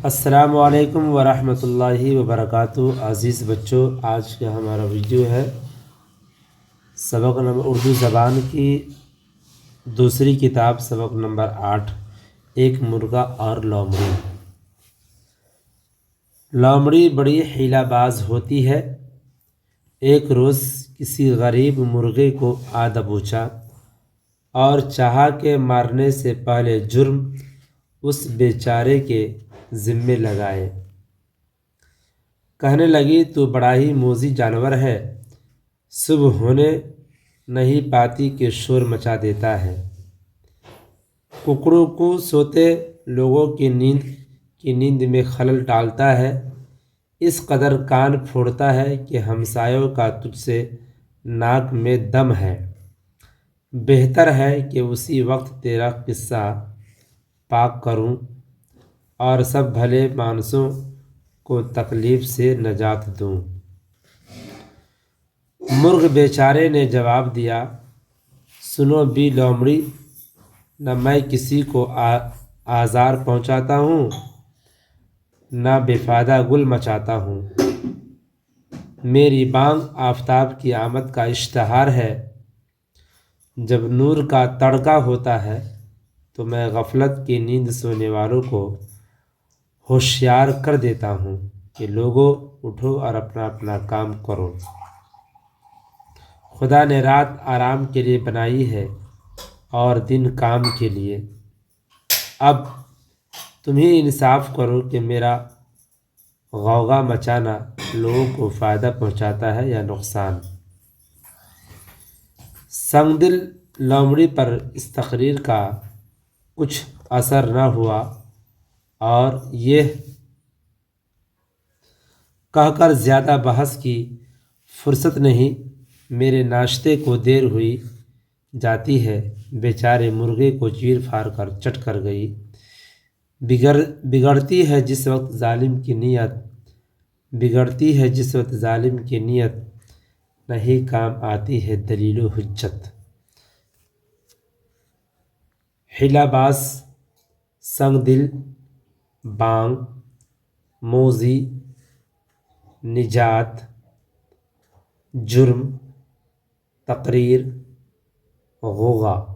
السلام علیکم ورحمۃ اللہ وبرکاتہ۔ عزیز بچوں، آج کا ہمارا ویڈیو ہے سبق نمبر اردو زبان کی دوسری کتاب سبق نمبر 8، ایک مرغا اور لومڑی۔ لومڑی بڑی حیلہ باز ہوتی ہے۔ ایک روز کسی غریب مرغے کو آ دبوچا اور چاہا کہ مارنے سے پہلے جرم اس بیچارے کے ذمے لگائے۔ کہنے لگی، تو بڑا ہی موذی جانور ہے، صبح ہونے نہیں پاتی کہ شور مچا دیتا ہے، ککڑوں کو سوتے لوگوں کی نیند میں خلل ڈالتا ہے، اس قدر کان پھوڑتا ہے کہ ہمسایوں کا تجھ سے ناک میں دم ہے۔ بہتر ہے کہ اسی وقت تیرا قصہ پاک کروں اور سب بھلے مانسوں کو تکلیف سے نجات دوں۔ مرغ بیچارے نے جواب دیا، سنو بھی لومڑی، نہ میں کسی کو آزار پہنچاتا ہوں، نہ بفایدہ گل مچاتا ہوں۔ میری بانگ آفتاب کی آمد کا اشتہار ہے۔ جب نور کا تڑکا ہوتا ہے تو میں غفلت کی نیند سونے والوں کو ہوشیار کر دیتا ہوں کہ لوگوں اٹھو اور اپنا اپنا کام کرو۔ خدا نے رات آرام کے لیے بنائی ہے اور دن کام کے لیے۔ اب تم ہی انصاف کرو کہ میرا غوغا مچانا لوگوں کو فائدہ پہنچاتا ہے یا نقصان۔ سنگ دل لومڑی پر اس تقریر کا کچھ اثر نہ ہوا اور یہ کہہ کر زیادہ بحث کی فرصت نہیں، میرے ناشتے کو دیر ہوئی جاتی ہے، بیچارے مرغے کو چیر پھاڑ کر چٹ کر گئی۔ بگڑتی ہے جس وقت ظالم کی نیت نہیں کام آتی ہے دلیل و حجت۔ حیلہ باز، سنگ دل، بانگ، موذی، نجات، جرم، تقریر، غوغا۔